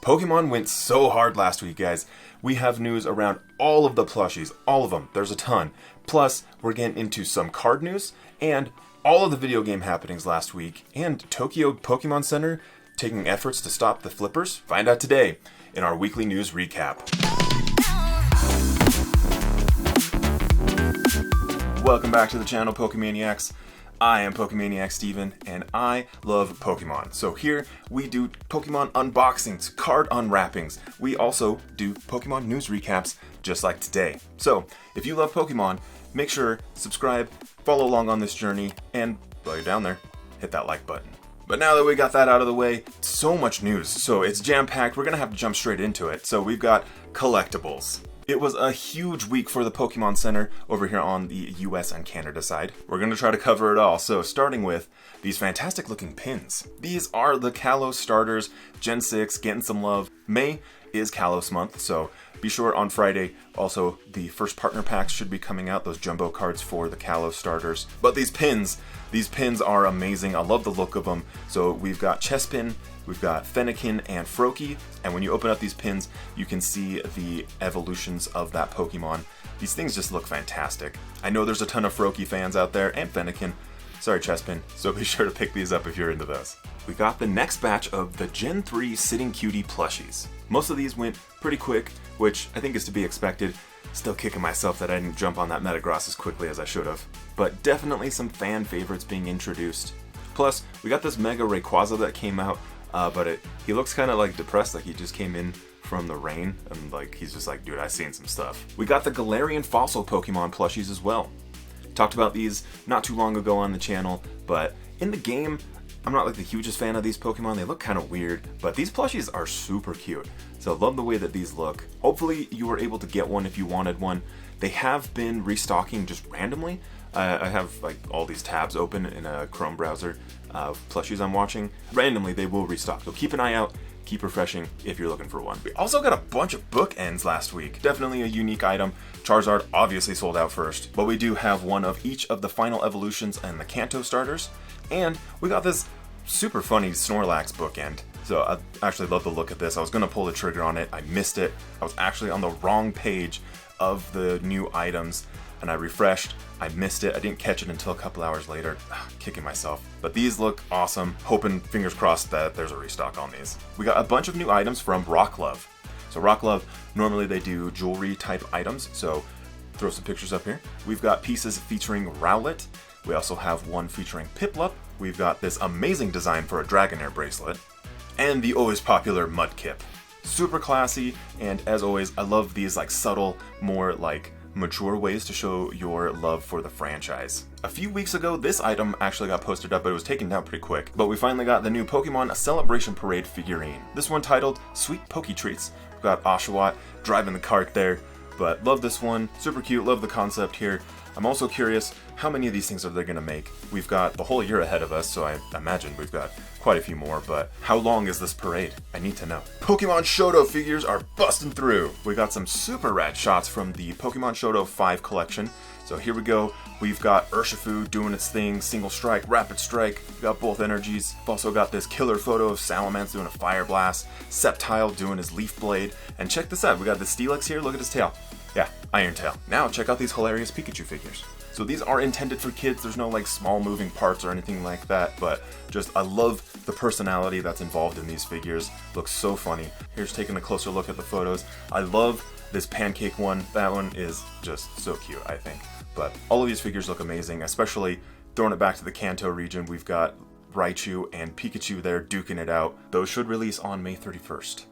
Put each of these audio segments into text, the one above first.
Pokemon went so hard last week, guys. We have news around all of the plushies, all of them. There's a ton. Plus, we're getting into some card news and all of the video game happenings last week, and Tokyo Pokemon Center taking efforts to stop the flippers. Find out today in our weekly news recap. Welcome back to the channel, Pokemaniacs. I am Pokemaniac Stephen, and I love Pokemon. So here we do Pokemon unboxings, card unwrappings. We also do Pokemon news recaps, just like today. So if you love Pokemon, make sure subscribe, follow along on this journey, and while you're down there, hit that like button. But now that we got that out of the way, so much news. So it's jam-packed. We're gonna have to jump straight into it. So we've got collectibles. It was a huge week for the Pokemon Center over here on the US and Canada side. We're going to try to cover it all. So starting with these fantastic looking pins. These are the Kalos starters, Gen 6, getting some love. May is Kalos month, so be sure on Friday. Also, the first partner packs should be coming out, those jumbo cards for the Kalos starters. But these pins are amazing. I love the look of them. So we've got Chespin, we've got Fennekin and Froakie, and when you open up these pins, you can see the evolutions of that Pokemon. These things just look fantastic. I know there's a ton of Froakie fans out there, and Fennekin. Sorry, Chespin, so be sure to pick these up if you're into those. We got the next batch of the Gen 3 Sitting Cutie plushies. Most of these went pretty quick, which I think is to be expected. Still kicking myself that I didn't jump on that Metagross as quickly as I should have. But definitely some fan favorites being introduced. Plus, we got this Mega Rayquaza that came out, but he looks kind of like depressed, like he just came in from the rain, and like he's just like, dude, I've seen some stuff. We got the Galarian Fossil Pokemon plushies as well. Talked about these not too long ago on the channel, but in the game, I'm not like the hugest fan of these Pokemon. They look kind of weird, but these plushies are super cute. So love the way that these look. Hopefully you were able to get one if you wanted one. They have been restocking just randomly. I have like all these tabs open in a Chrome browser of plushies I'm watching. Randomly they will restock, so keep an eye out. Keep refreshing if you're looking for one. We also got a bunch of bookends last week. Definitely a unique item. Charizard obviously sold out first, but we do have one of each of the final evolutions and the Kanto starters. And we got this super funny Snorlax bookend. So I actually love the look of this. I was gonna pull the trigger on it. I missed it. I was actually on the wrong page of the new items, and I refreshed. I missed it. I didn't catch it until a couple hours later. Kicking myself. But these look awesome. Hoping, fingers crossed, that there's a restock on these. We got a bunch of new items from Rocklove. So Rocklove, normally they do jewelry type items. So throw some pictures up here. We've got pieces featuring Rowlet. We also have one featuring Piplup. We've got this amazing design for a Dragonair bracelet. And the always popular Mudkip. Super classy, and as always, I love these like subtle, more like mature ways to show your love for the franchise. A few weeks ago, this item actually got posted up, but it was taken down pretty quick. But we finally got the new Pokemon Celebration Parade figurine. This one titled Sweet Poke Treats. We've got Oshawott driving the cart there, but love this one. Super cute, love the concept here. I'm also curious, how many of these things are they gonna make? We've got the whole year ahead of us, so I imagine we've got quite a few more, but how long is this parade? I need to know. Pokemon Shoto figures are busting through. We got some super rad shots from the Pokemon Shoto 5 collection. So here we go. We've got Urshifu doing its thing, single strike, rapid strike. We've got both energies. We've also got this killer photo of Salamence doing a fire blast, Sceptile doing his leaf blade, and check this out. We got the Steelix here, look at his tail. Yeah, Iron Tail. Now check out these hilarious Pikachu figures. So these are intended for kids. There's no like small moving parts or anything like that, but just I love the personality that's involved in these figures. Looks so funny. Here's taking a closer look at the photos. I love this pancake one. That one is just so cute, I think. But all of these figures look amazing, especially throwing it back to the Kanto region. We've got Raichu and Pikachu there duking it out. Those should release on May 31st.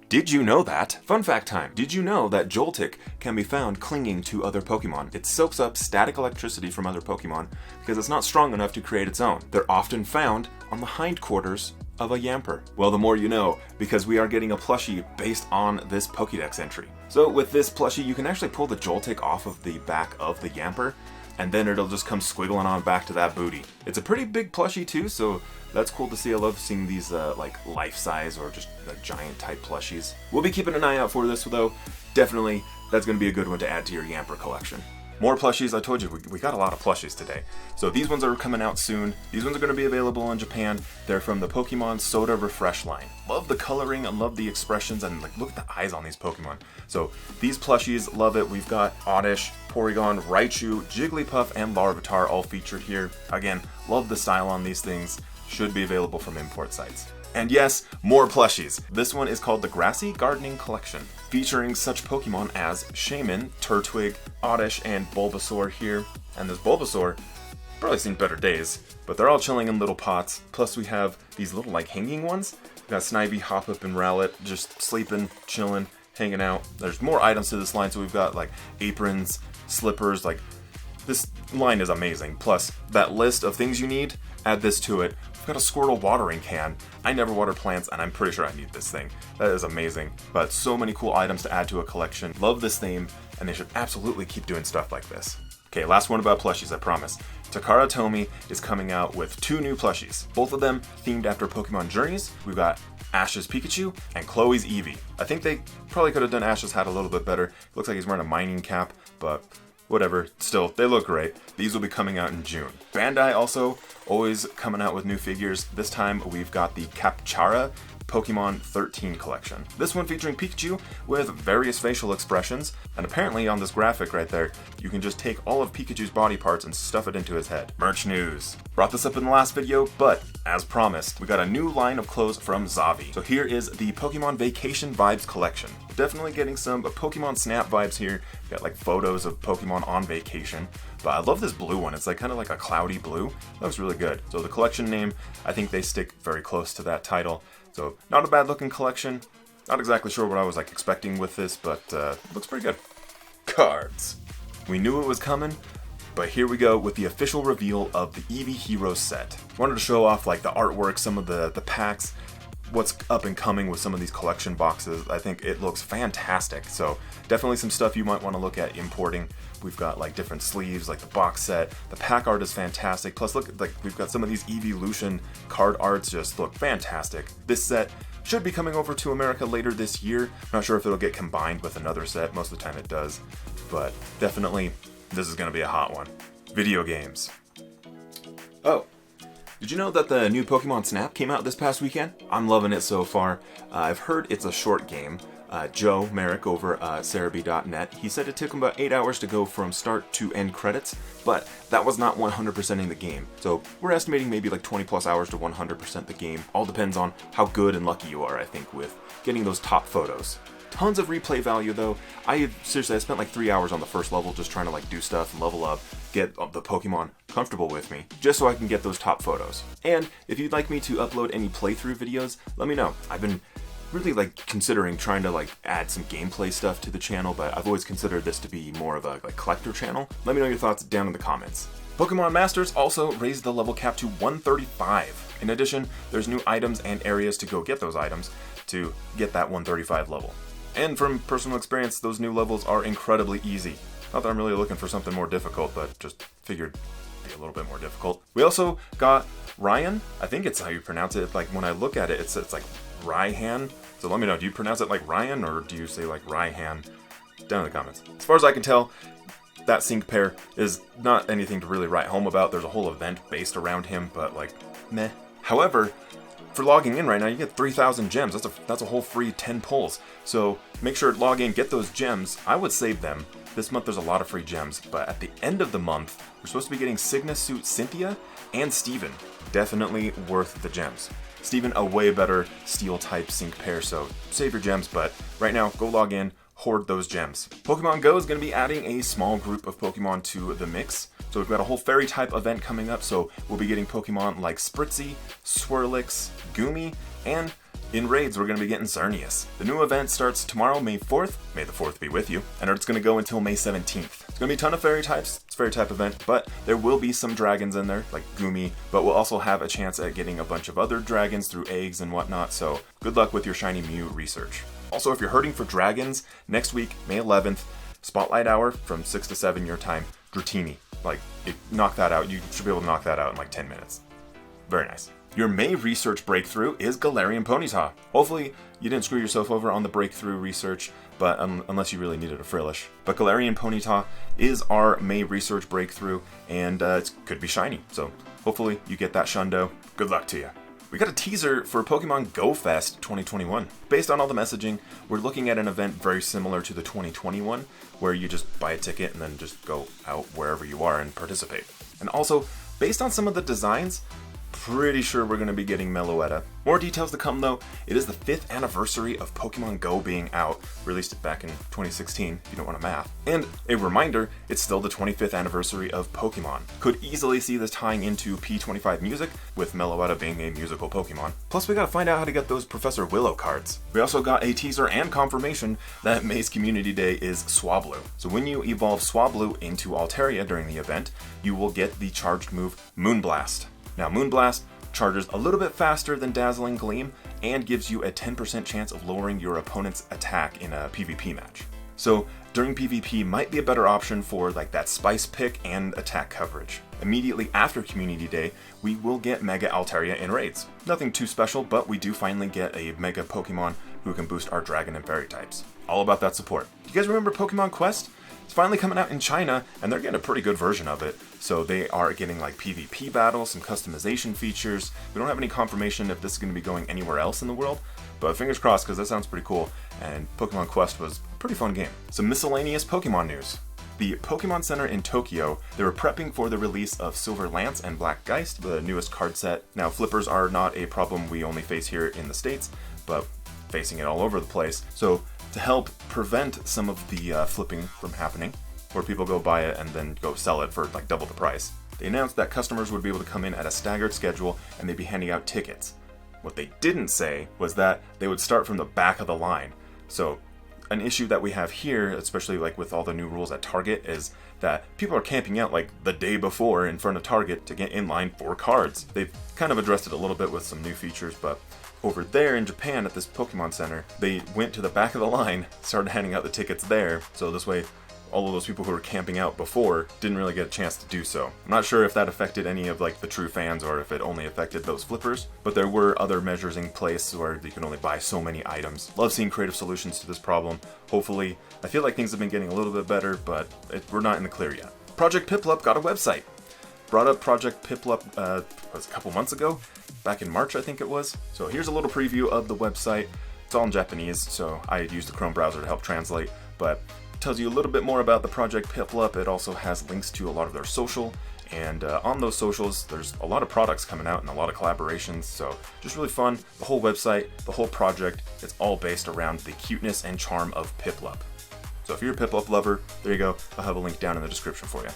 Did you know that? Fun fact time. Did you know that Joltik can be found clinging to other Pokemon? It soaks up static electricity from other Pokemon because it's not strong enough to create its own. They're often found on the hindquarters of a Yamper. Well, the more you know, because we are getting a plushie based on this Pokédex entry. So with this plushie, you can actually pull the Joltik off of the back of the Yamper, and then it'll just come squiggling on back to that booty. It's a pretty big plushie too, so that's cool to see. I love seeing these like life-size or just giant type plushies. We'll be keeping an eye out for this though. Definitely, that's going to be a good one to add to your Yamper collection. More plushies. I told you, we got a lot of plushies today. So these ones are coming out soon. These ones are going to be available in Japan. They're from the Pokemon Soda Refresh line. Love the coloring and love the expressions, and like look at the eyes on these Pokemon. So these plushies, love it. We've got Oddish, Porygon, Raichu, Jigglypuff, and Larvitar all featured here. Again, love the style on these things. Should be available from import sites. And yes, more plushies. This one is called the Grassy Gardening Collection, featuring such Pokemon as Shaman, Turtwig, Oddish, and Bulbasaur here. And this Bulbasaur, probably seen better days, but they're all chilling in little pots. Plus we have these little like hanging ones. We've got Snivy, Hoppip, and Rowlet just sleeping, chilling, hanging out. There's more items to this line, so we've got like aprons, slippers, like this line is amazing. Plus that list of things you need, add this to it. We've got a Squirtle watering can. I never water plants, and I'm pretty sure I need this thing. That is amazing. But so many cool items to add to a collection. Love this theme, and they should absolutely keep doing stuff like this. Okay, last one about plushies, I promise. Takara Tomy is coming out with 2 new plushies. Both of them themed after Pokemon Journeys. We've got Ash's Pikachu and Chloe's Eevee. I think they probably could have done Ash's hat a little bit better. It looks like he's wearing a mining cap, but whatever, still, they look great. These will be coming out in June. Bandai also always coming out with new figures. This time we've got the Capchara Pokemon 13 collection. This one featuring Pikachu with various facial expressions, and apparently on this graphic right there, you can just take all of Pikachu's body parts and stuff it into his head. Merch news. Brought this up in the last video, but as promised, we got a new line of clothes from Zavi. So here is the Pokemon Vacation Vibes collection. Definitely getting some Pokemon Snap vibes here. We've got like photos of Pokemon on vacation. But I love this blue one. It's like kind of like a cloudy blue. That looks really good. So the collection name, I think they stick very close to that title. So not a bad looking collection. Not exactly sure what I was like expecting with this, but looks pretty good. Cards. We knew it was coming, but here we go with the official reveal of the Eevee Heroes set. Wanted to show off like the artwork, some of the packs, what's up and coming with some of these collection boxes. I think it looks fantastic. So definitely some stuff you might want to look at importing. We've got like different sleeves, like the box set. The pack art is fantastic. Plus look, like we've got some of these Eeveelution card arts just look fantastic. This set should be coming over to America later this year. I'm not sure if it'll get combined with another set. Most of the time it does. But definitely this is going to be a hot one. Video games. Oh, did you know that the new Pokemon Snap came out this past weekend? I'm loving it so far. I've heard it's a short game. Joe Merrick over Cerebi.net, he said it took him about 8 hours to go from start to end credits, but that was not 100%ing the game. So we're estimating maybe like 20 plus hours to 100% the game. All depends on how good and lucky you are, I think, with getting those top photos. Tons of replay value though. I spent like 3 hours on the first level just trying to like do stuff and level up, get the Pokemon comfortable with me, just so I can get those top photos. And if you'd like me to upload any playthrough videos, let me know. I've been really like considering trying to like add some gameplay stuff to the channel, but I've always considered this to be more of a like collector channel. Let me know your thoughts down in the comments. Pokemon Masters also raised the level cap to 135. In addition, there's new items and areas to go get those items to get that 135 level. And from personal experience, those new levels are incredibly easy. Not that I'm really looking for something more difficult, but just figured it'd be a little bit more difficult. We also got Ryan. I think it's how you pronounce it. Like when I look at it, it's like Raihan. So let me know, do you pronounce it like Ryan or do you say like Raihan? Down in the comments. As far as I can tell, that sync pair is not anything to really write home about. There's a whole event based around him, but like, meh. However, for logging in right now, you get 3,000 gems. That's a whole free 10 pulls. So make sure to log in, get those gems. I would save them. This month there's a lot of free gems, but at the end of the month, we're supposed to be getting Cygnus Suit Cynthia and Stephen. Definitely worth the gems. Stephen, a way better steel type sync pair, so save your gems, but right now, go log in, hoard those gems. Pokemon Go is going to be adding a small group of Pokemon to the mix. So we've got a whole fairy type event coming up, so we'll be getting Pokemon like Spritzy, Swirlix, Goomy, and in raids we're going to be getting Miscellaneous. The new event starts tomorrow, May 4th. May the 4th be with you. And it's going to go until May 17th. It's going to be a ton of fairy types. It's a fairy type event, but there will be some dragons in there, like Goomy, but we'll also have a chance at getting a bunch of other dragons through eggs and whatnot, so good luck with your Shiny Mew research. Also, if you're hurting for dragons, next week, May 11th, Spotlight Hour from 6 to 7 your time, Dratini. Like, knock that out. You should be able to knock that out in like 10 minutes. Very nice. Your May research breakthrough is Galarian Ponyta. Hopefully, you didn't screw yourself over on the breakthrough research, but unless you really needed a Frillish. But Galarian Ponyta is our May research breakthrough, and it could be shiny. So hopefully you get that Shundo. Good luck to you. We got a teaser for Pokemon Go Fest 2021. Based on all the messaging, we're looking at an event very similar to the 2021, where you just buy a ticket and then just go out wherever you are and participate. And also, based on some of the designs, pretty sure we're going to be getting Meloetta. More details to come though. It is the 5th anniversary of Pokemon Go being out. Released it back in 2016, if you don't want to math. And a reminder, it's still the 25th anniversary of Pokemon. Could easily see this tying into P25 music, with Meloetta being a musical Pokemon. Plus we gotta find out how to get those Professor Willow cards. We also got a teaser and confirmation that May's Community Day is Swablu. So when you evolve Swablu into Altaria during the event, you will get the charged move Moonblast. Now, Moonblast charges a little bit faster than Dazzling Gleam and gives you a 10% chance of lowering your opponent's attack in a PvP match. So during PvP might be a better option for like that spice pick and attack coverage. Immediately after Community Day, we will get Mega Altaria in raids. Nothing too special, but we do finally get a Mega Pokemon who can boost our Dragon and Fairy types. All about that support. You guys remember Pokemon Quest? It's finally coming out in China, and they're getting a pretty good version of it. So they are getting like PvP battles, some customization features. We don't have any confirmation if this is going to be going anywhere else in the world, but fingers crossed because that sounds pretty cool, and Pokemon Quest was a pretty fun game. Some miscellaneous Pokemon news. The Pokemon Center in Tokyo, they were prepping for the release of Silver Lance and Black Geist, the newest card set. Now, flippers are not a problem we only face here in the States, but facing it all over the place. So to help prevent some of the flipping from happening, where people go buy it and then go sell it for like double the price, they announced that customers would be able to come in at a staggered schedule and they'd be handing out tickets. What they didn't say was that they would start from the back of the line. So an issue that we have here, especially like with all the new rules at Target, is that people are camping out like the day before in front of Target to get in line for cards. They've kind of addressed it a little bit with some new features, but over there in Japan at this Pokemon Center, they went to the back of the line, started handing out the tickets there, so this way all of those people who were camping out before didn't really get a chance to do so. I'm not sure if that affected any of like the true fans or if it only affected those flippers, but there were other measures in place where you can only buy so many items. Love seeing creative solutions to this problem. Hopefully, I feel like things have been getting a little bit better, but we're not in the clear yet. Project Piplup got a website. Brought up Project Piplup was a couple months ago, back in March I think it was. So here's a little preview of the website. It's all in Japanese, so I used the Chrome browser to help translate, but it tells you a little bit more about the Project Piplup. It also has links to a lot of their social, and on those socials there's a lot of products coming out and a lot of collaborations, so just really fun. The whole website, the whole project, it's all based around the cuteness and charm of Piplup. So if you're a Piplup lover, there you go. I'll have a link down in the description for you.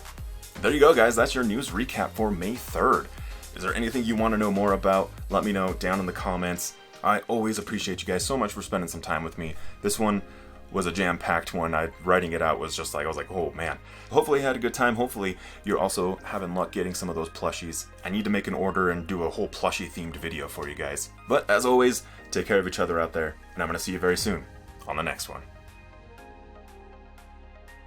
There you go, guys. That's your news recap for May 3rd. Is there anything you want to know more about? Let me know down in the comments. I always appreciate you guys so much for spending some time with me. This one was a jam-packed one. Writing it out was just like, I was like, oh man. Hopefully you had a good time. Hopefully you're also having luck getting some of those plushies. I need to make an order and do a whole plushie themed video for you guys. But as always, take care of each other out there, and I'm going to see you very soon on the next one.